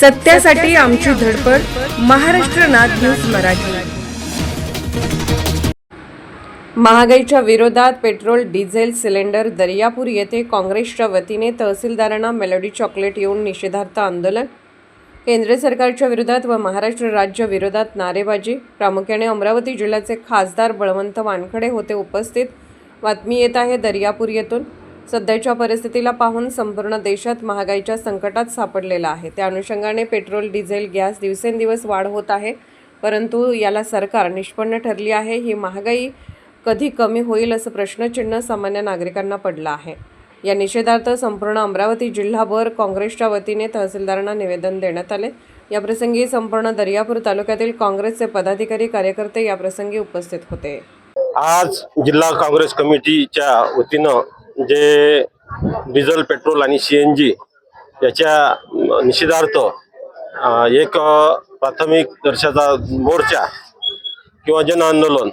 सत्यासाठी आमची धडपड. महाराष्ट्र नाद न्यूज मराठी. महागाईच्या विरोधात पेट्रोल डिझेल सिलेंडर दर्यापूर येथे काँग्रेसच्या वतीने तहसीलदारांना मेलोडी चॉकलेट येऊन निषेधार्थ आंदोलन. केंद्र सरकारच्या विरोधात व महाराष्ट्र राज्य विरोधात नारेबाजी. प्रामुख्याने अमरावती जिल्ह्याचे खासदार बळवंत वानखडे होते उपस्थित. बातमी येत आहे दर्यापूर येथून. सध्याच्या परिस्थितीला पाहून संपूर्ण देशात महागाईच्या संकटात सापडलेला आहे. त्या अनुषंगाने पेट्रोल डिझेल गॅस दिवसेंदिवस वाढ होत आहे, परंतु याला सरकार निष्पन्न ठरली आहे. ही महागाई कधी कमी होईल असं प्रश्नचिन्ह सामान्य नागरिकांना पडलं आहे. या निषेधार्थ संपूर्ण अमरावती जिल्हाभर काँग्रेसच्या वतीने तहसीलदारांना निवेदन देण्यात आले. याप्रसंगी संपूर्ण दर्यापूर तालुक्यातील काँग्रेसचे पदाधिकारी कार्यकर्ते याप्रसंगी उपस्थित होते. आज जिल्हा काँग्रेस कमिटीच्या वतीनं जे डिझेल पेट्रोल आणि CNG याच्या निषेधार्थ एक प्राथमिक दर्जाचा मोर्चा किंवा जन आंदोलन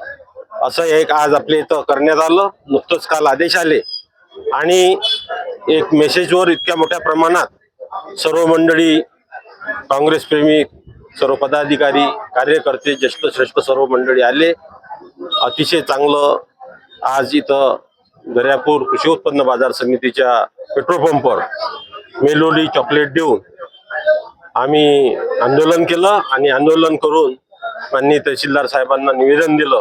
असं एक आज आपल्या इथं करण्यात आलं. नुकतंच काल आदेश आले आणि एक मेसेजवर इतक्या मोठ्या प्रमाणात सर्व मंडळी, काँग्रेस प्रेमी, सर्व पदाधिकारी, कार्यकर्ते, ज्येष्ठ श्रेष्ठ सर्व मंडळी आले. अतिशय चांगलं आज इथं दर्यापूर कृषी उत्पन्न बाजार समितीच्या पेट्रोल पंपवर मेलोडी चॉकलेट देऊन आम्ही आंदोलन केलं आणि आंदोलन करून माननीय तहसीलदार साहेबांना निवेदन दिलं.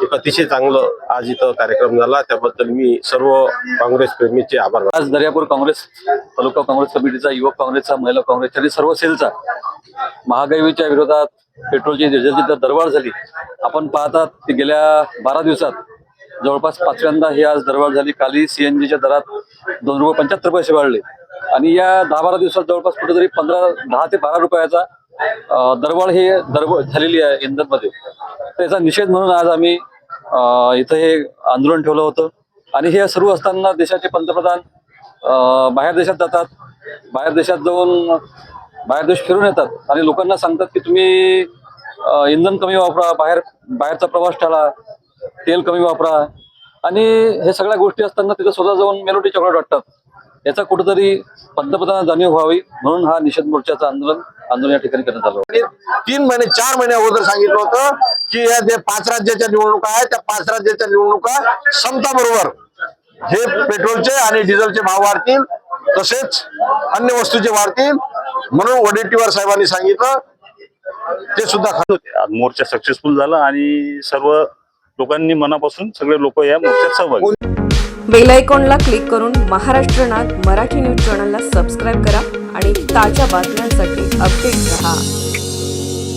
एक अतिशय चांगलं आज इथं कार्यक्रम झाला. त्याबद्दल मी सर्व काँग्रेस प्रेमीचे आभार. आज दर्यापूर काँग्रेस तालुका काँग्रेस कमिटीचा, युवक काँग्रेसचा, महिला काँग्रेसचा आणि सर्व सेलचा महागाईच्या विरोधात पेट्रोलची डिझेलची दरवाढ झाली. आपण पाहतात की गेल्या 12 दिवसात जवळपास 5व्यांदा ही आज दरवाढ झाली. काली CNGच्या दरात ₹2.75 वाढले आणि या 10-12 दिवसात जवळपास कुठेतरी 10 ते 12 रुपयाचा दरवाढ ही झालेली आहे इंधनमध्ये. त्याचा निषेध म्हणून आज आम्ही इथं हे आंदोलन ठेवलं होतं. आणि हे सुरू असताना देशाचे पंतप्रधान बाहेर देशात जातात, बाहेर देशात जाऊन बाहेर देश फिरून येतात आणि लोकांना सांगतात की तुम्ही इंधन कमी वापरा, बाहेरचा प्रवास टाळा, तेल कमी वापरा. आणि हे सगळ्या गोष्टी असताना तिथं स्वतः जाऊन मेलोडी चॉकलेट वाटतात. याचा कुठेतरी पंतप्रधानांना जाणीव व्हावी म्हणून हा निषेध मोर्चाचं आंदोलन या ठिकाणी करण्यात आलं. 3 महिने 4 महिने अगोदर सांगितलं होतं की या जे 5 राज्याच्या निवडणुका आहेत त्या 5 राज्याच्या निवडणुका संपताबरोबर हे पेट्रोलचे आणि डिझेलचे भाव वाढतील, तसेच अन्य वस्तूचे वाढतील म्हणून वडेट्टीवार साहेबांनी सांगितलं. ते सुद्धा खात होते. आज मोर्चा सक्सेसफुल झाला आणि सर्व लोकांनी मनापासून सगळे लोक या मोर्चात सहभागी. बेल आयकॉनला क्लिक करून महाराष्ट्र नाद मराठी न्यूज चॅनलला सबस्क्राईब करा आणि ताज्या बातम्यांसाठी अपडेट रहा.